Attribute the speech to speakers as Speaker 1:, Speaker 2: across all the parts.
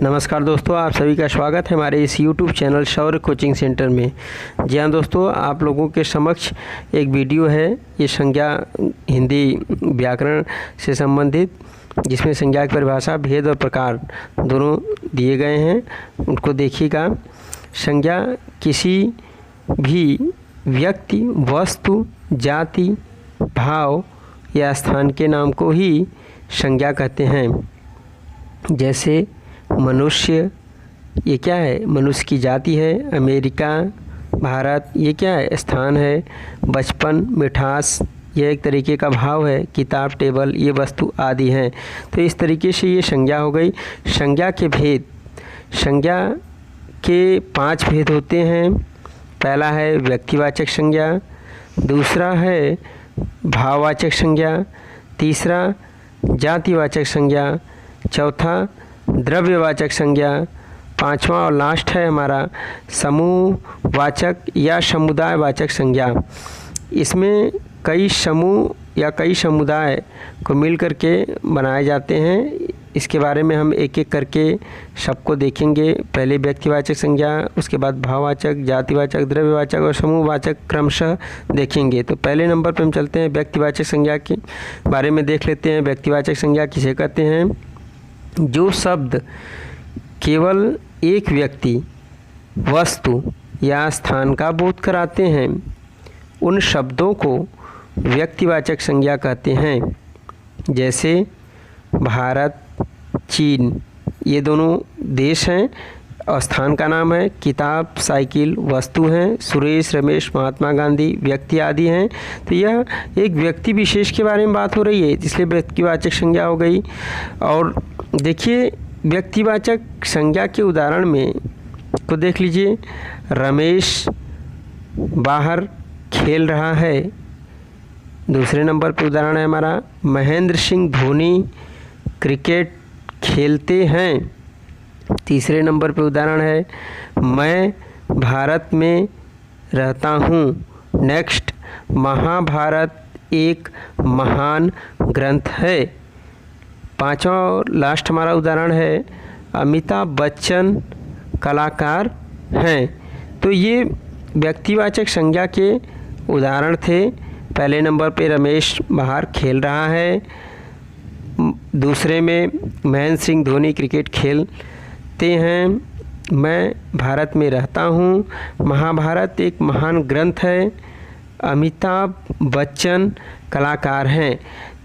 Speaker 1: नमस्कार दोस्तों, आप सभी का स्वागत है हमारे इस YouTube चैनल शौर्य कोचिंग सेंटर में। जी हाँ दोस्तों, आप लोगों के समक्ष एक वीडियो है। ये संज्ञा हिंदी व्याकरण से संबंधित, जिसमें संज्ञा की परिभाषा, भेद और प्रकार दोनों दिए गए हैं, उनको देखिएगा। संज्ञा किसी भी व्यक्ति, वस्तु, जाति, भाव या स्थान के नाम को ही संज्ञा कहते हैं। जैसे मनुष्य, ये क्या है? मनुष्य की जाति है। अमेरिका, भारत, ये क्या है? स्थान है। बचपन, मिठास, यह एक तरीके का भाव है। किताब, टेबल, ये वस्तु आदि हैं। तो इस तरीके से ये संज्ञा हो गई। संज्ञा के भेद, संज्ञा के 5 भेद होते हैं। पहला है व्यक्तिवाचक संज्ञा, दूसरा है भाववाचक संज्ञा, तीसरा जातिवाचक संज्ञा, चौथा द्रव्यवाचक संज्ञा, पांचवा और लास्ट है हमारा समूहवाचक या समुदायवाचक संज्ञा। इसमें कई समूह या कई समुदाय को मिल करके बनाए जाते हैं। इसके बारे में हम एक एक करके सबको देखेंगे। पहले व्यक्तिवाचक संज्ञा, उसके बाद भाववाचक, जातिवाचक, द्रव्यवाचक और समूहवाचक क्रमशः देखेंगे। तो पहले नंबर पर हम चलते हैं, व्यक्तिवाचक संज्ञा के बारे में देख लेते हैं। व्यक्तिवाचक संज्ञा किसे कहते हैं? जो शब्द केवल एक व्यक्ति, वस्तु या स्थान का बोध कराते हैं, उन शब्दों को व्यक्तिवाचक संज्ञा कहते हैं। जैसे भारत, चीन, ये दोनों देश हैं और स्थान का नाम है। किताब, साइकिल वस्तु हैं। सुरेश, रमेश, महात्मा गांधी व्यक्ति आदि हैं। तो यह एक व्यक्ति विशेष के बारे में बात हो रही है, इसलिए व्यक्तिवाचक संज्ञा हो गई। और देखिए, व्यक्तिवाचक संज्ञा के उदाहरण में तो देख लीजिए, रमेश बाहर खेल रहा है। दूसरे नंबर पर उदाहरण है हमारा महेंद्र सिंह धोनी क्रिकेट खेलते हैं। तीसरे नंबर पर उदाहरण है मैं भारत में रहता हूँ। नेक्स्ट, महाभारत एक महान ग्रंथ है। पांचवा और लास्ट हमारा उदाहरण है अमिताभ बच्चन कलाकार हैं। तो ये व्यक्तिवाचक संज्ञा के उदाहरण थे। पहले नंबर पे रमेश बाहर खेल रहा है, दूसरे में महेंद्र सिंह धोनी क्रिकेट खेलते हैं, मैं भारत में रहता हूँ, महाभारत एक महान ग्रंथ है, अमिताभ बच्चन कलाकार हैं।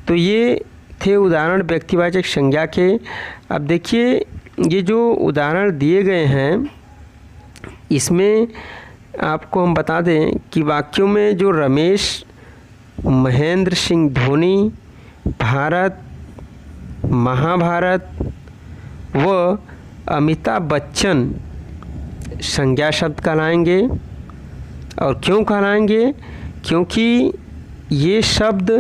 Speaker 1: तो ये थे उदाहरण व्यक्तिवाचक संज्ञा के। अब देखिए, ये जो उदाहरण दिए गए हैं, इसमें आपको हम बता दें कि वाक्यों में जो रमेश, महेंद्र सिंह धोनी, भारत, महाभारत व अमिताभ बच्चन संज्ञा शब्द कहलाएंगे। और क्यों कहलाएंगे? क्योंकि ये शब्द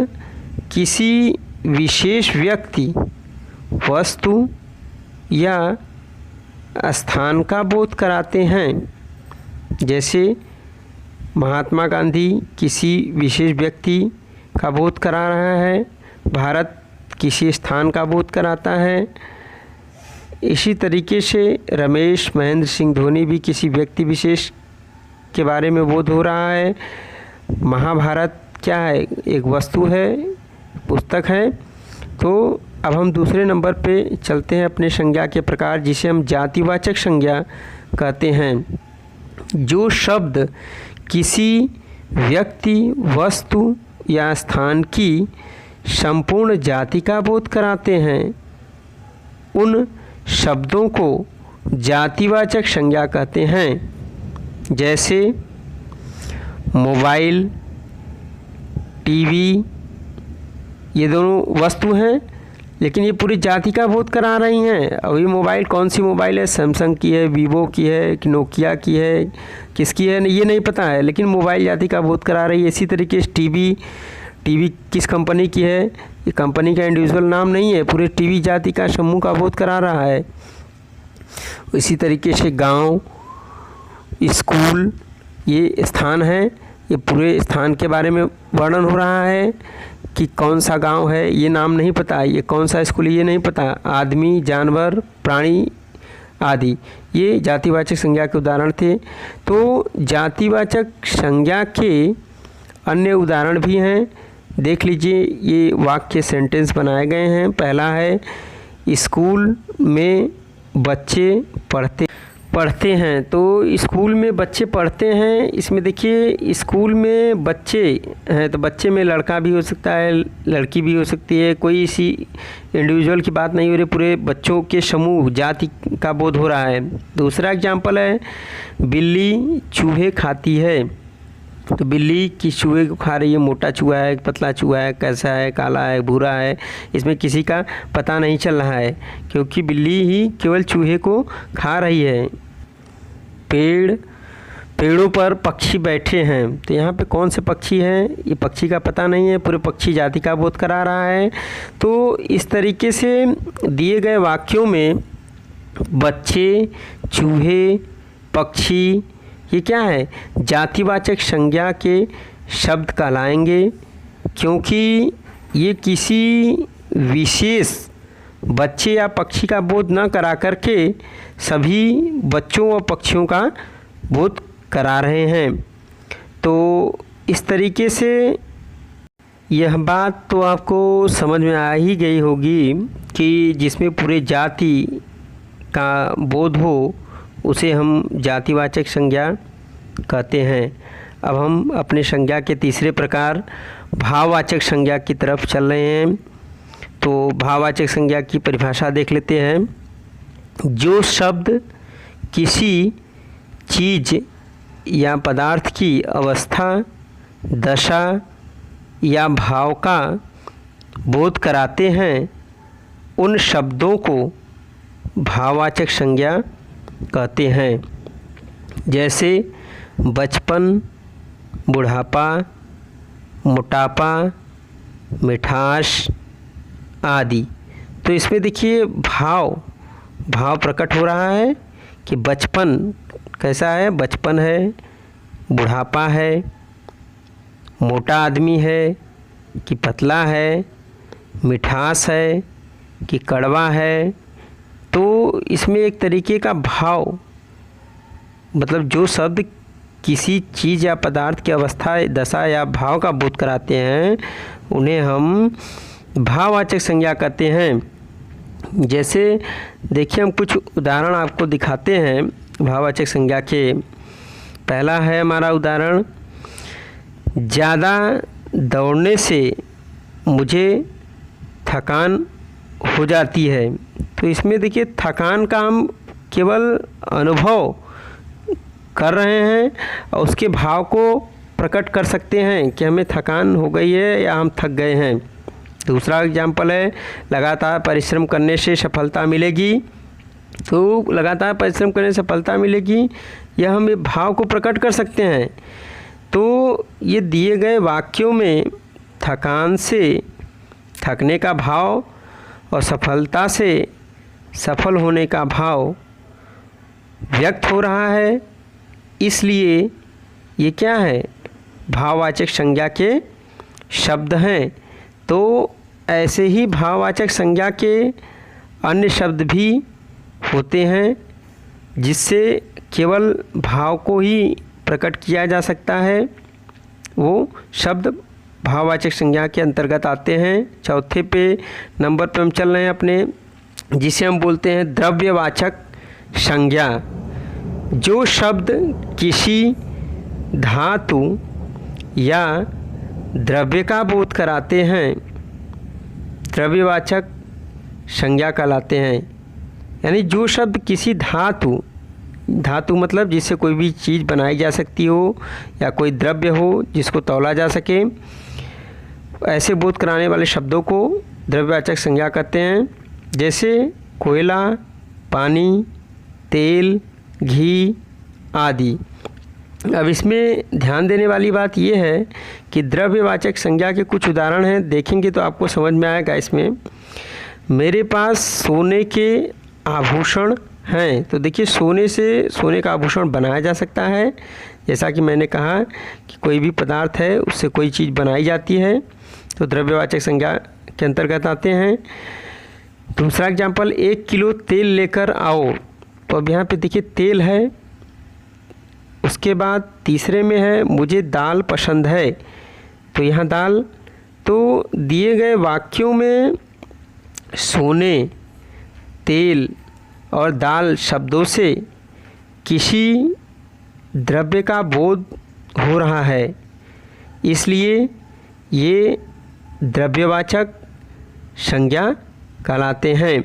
Speaker 1: किसी विशेष व्यक्ति, वस्तु या स्थान का बोध कराते हैं। जैसे महात्मा गांधी किसी विशेष व्यक्ति का बोध करा रहा है, भारत किसी स्थान का बोध कराता है। इसी तरीके से रमेश, महेंद्र सिंह धोनी भी किसी व्यक्ति विशेष के बारे में बोध हो रहा है। महाभारत क्या है? एक वस्तु है, पुस्तक है। तो अब हम दूसरे नंबर पे चलते हैं अपने संज्ञा के प्रकार, जिसे हम जातिवाचक संज्ञा कहते हैं। जो शब्द किसी व्यक्ति, वस्तु या स्थान की संपूर्ण जाति का बोध कराते हैं, उन शब्दों को जातिवाचक संज्ञा कहते हैं। जैसे मोबाइल, टीवी, ये दोनों वस्तु हैं, लेकिन ये पूरी जाति का बोध करा रही हैं। और ये मोबाइल कौन सी मोबाइल है? सैमसंग की है, वीवो की है, कि नोकिया की है, किसकी है, ये नहीं पता है, लेकिन मोबाइल जाति का बोध करा रही है। इसी तरीके से टीवी किस कंपनी की है? ये कंपनी का इंडिविजुअल नाम नहीं है, पूरे टीवी जाति का समूह का बोध करा रहा है। इसी तरीके से गांव, स्कूल, ये स्थान है, ये पूरे स्थान के बारे में वर्णन हो रहा है कि कौन सा गांव है ये नाम नहीं पता, ये कौन सा स्कूल ये नहीं पता। आदमी, जानवर, प्राणी आदि। ये जातिवाचक संज्ञा के उदाहरण थे। तो जातिवाचक संज्ञा के अन्य उदाहरण भी हैं। देख लीजिए, ये वाक्य सेंटेंस बनाए गए हैं। पहला है, स्कूल में बच्चे पढ़ते हैं। तो स्कूल में बच्चे पढ़ते हैं, इसमें देखिए स्कूल में बच्चे हैं तो बच्चे में लड़का भी हो सकता है, लड़की भी हो सकती है। कोई इसी इंडिविजुअल की बात नहीं हो रही, पूरे बच्चों के समूह, जाति का बोध हो रहा है। दूसरा एग्जाम्पल है, बिल्ली चूहे खाती है। तो बिल्ली किस चूहे को खा रही है, मोटा चूहा है, पतला चूहा है, कैसा है, काला है, भूरा है, इसमें किसी का पता नहीं चल रहा है, क्योंकि बिल्ली ही केवल चूहे को खा रही है। पेड़ों पर पक्षी बैठे हैं। तो यहाँ पे कौन से पक्षी हैं, ये पक्षी का पता नहीं है, पूरे पक्षी जाति का बोध करा रहा है। तो इस तरीके से दिए गए वाक्यों में बच्चे, चूहे, पक्षी, ये क्या है, जातिवाचक संज्ञा के शब्द कहलाएंगे, क्योंकि ये किसी विशेष बच्चे या पक्षी का बोध न करा करके सभी बच्चों व पक्षियों का बोध करा रहे हैं। तो इस तरीके से यह बात तो आपको समझ में आ ही गई होगी कि जिसमें पूरे जाति का बोध हो उसे हम जातिवाचक संज्ञा कहते हैं। अब हम अपने संज्ञा के तीसरे प्रकार भाववाचक संज्ञा की तरफ चल रहे हैं। तो भाववाचक संज्ञा की परिभाषा देख लेते हैं। जो शब्द किसी चीज़ या पदार्थ की अवस्था, दशा या भाव का बोध कराते हैं, उन शब्दों को भाववाचक संज्ञा कहते हैं। जैसे बचपन, बुढ़ापा, मोटापा, मिठास आदि। तो इसमें देखिए भाव प्रकट हो रहा है कि बचपन कैसा है, बचपन है, बुढ़ापा है, मोटा आदमी है कि पतला है, मिठास है कि कड़वा है। तो इसमें एक तरीके का भाव, मतलब जो शब्द किसी चीज़ या पदार्थ की अवस्था, दशा या भाव का बोध कराते हैं, उन्हें हम भाववाचक संज्ञा कहते हैं। जैसे देखिए, हम कुछ उदाहरण आपको दिखाते हैं भाववाचक संज्ञा के। पहला है हमारा उदाहरण, ज़्यादा दौड़ने से मुझे थकान हो जाती है। तो इसमें देखिए थकान का हम केवल अनुभव कर रहे हैं और उसके भाव को प्रकट कर सकते हैं कि हमें थकान हो गई है या हम थक गए हैं। दूसरा एग्जाम्पल है, लगातार परिश्रम करने से सफलता मिलेगी। तो लगातार परिश्रम करने से सफलता मिलेगी, यह हम भाव को प्रकट कर सकते हैं। तो ये दिए गए वाक्यों में थकान से थकने का भाव और सफलता से सफल होने का भाव व्यक्त हो रहा है, इसलिए ये क्या है, भाववाचक संज्ञा के शब्द हैं। तो ऐसे ही भाववाचक संज्ञा के अन्य शब्द भी होते हैं जिससे केवल भाव को ही प्रकट किया जा सकता है। वो शब्द भाववाचक संज्ञा के अंतर्गत आते हैं। चौथे नंबर पे हम चल रहे हैं अपने, जिसे हम बोलते हैं द्रव्यवाचक संज्ञा। जो शब्द किसी धातु या द्रव्य का बोध कराते हैं, द्रव्यवाचक संज्ञा कहलाते हैं। यानी जो शब्द किसी धातु मतलब जिससे कोई भी चीज़ बनाई जा सकती हो या कोई द्रव्य हो जिसको तौला जा सके, ऐसे बोध कराने वाले शब्दों को द्रव्यवाचक संज्ञा कहते हैं। जैसे कोयला, पानी, तेल, घी आदि। अब इसमें ध्यान देने वाली बात यह है कि द्रव्यवाचक संज्ञा के कुछ उदाहरण हैं, देखेंगे तो आपको समझ में आएगा। इसमें मेरे पास सोने के आभूषण हैं। तो देखिए, सोने का आभूषण बनाया जा सकता है। जैसा कि मैंने कहा कि कोई भी पदार्थ है उससे कोई चीज़ बनाई जाती है, तो द्रव्यवाचक संज्ञा के अंतर्गत आते हैं। दूसरा एग्जाम्पल, 1 किलो तेल लेकर आओ। तो अब यहाँ पे देखिए तेल है, उसके बाद तीसरे में है मुझे दाल पसंद है, तो यहाँ दाल। तो दिए गए वाक्यों में सोने, तेल और दाल शब्दों से किसी द्रव्य का बोध हो रहा है, इसलिए ये द्रव्यवाचक संज्ञा कहलाते हैं।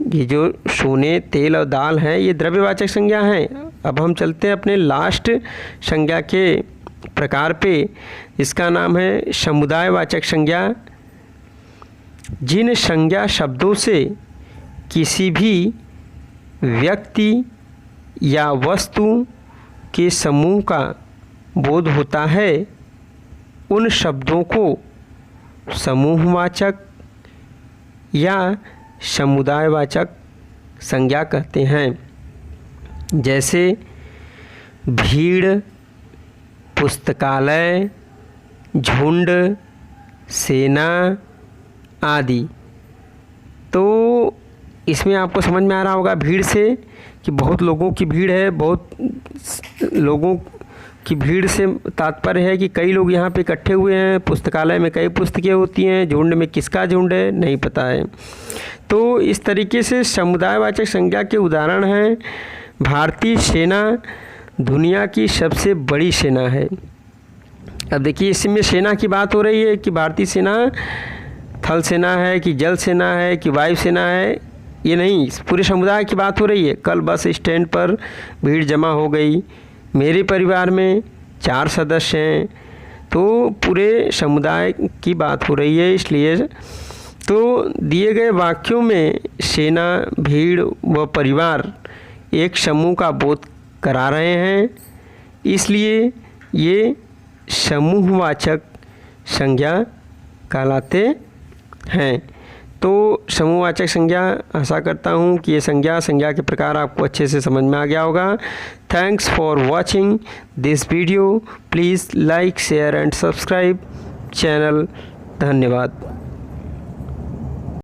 Speaker 1: ये जो सोने, तेल और दाल हैं ये द्रव्यवाचक संज्ञा हैं। अब हम चलते हैं अपने लास्ट संज्ञा के प्रकार पे, इसका नाम है समुदायवाचक संज्ञा। जिन संज्ञा शब्दों से किसी भी व्यक्ति या वस्तु के समूह का बोध होता है, उन शब्दों को समूहवाचक या समुदायवाचक संज्ञा कहते हैं। जैसे भीड़, पुस्तकालय, झुंड, सेना आदि। तो इसमें आपको समझ में आ रहा होगा भीड़ से कि बहुत लोगों की भीड़ है, बहुत लोगों की भीड़ से तात्पर्य है कि कई लोग यहाँ पे इकट्ठे हुए हैं। पुस्तकालय में कई पुस्तकें होती हैं, झुंड में किसका झुंड है नहीं पता है। तो इस तरीके से समुदायवाचक संज्ञा के उदाहरण हैं। भारतीय सेना दुनिया की सबसे बड़ी सेना है। अब देखिए इसमें सेना की बात हो रही है कि भारतीय सेना थल सेना है कि जल सेना है कि वायु सेना है, ये नहीं, पूरे समुदाय की बात हो रही है। कल बस स्टैंड पर भीड़ जमा हो गई, मेरे परिवार में 4 सदस्य हैं, तो पूरे समुदाय की बात हो रही है। इसलिए तो दिए गए वाक्यों में सेना, भीड़ व परिवार एक समूह का बोध करा रहे हैं, इसलिए ये समूहवाचक संज्ञा कहलाते हैं। तो समूहवाचक संज्ञा, आशा करता हूँ कि ये संज्ञा के प्रकार आपको अच्छे से समझ में आ गया होगा। Thanks for watching this video. Please like, share and subscribe channel. धन्यवाद।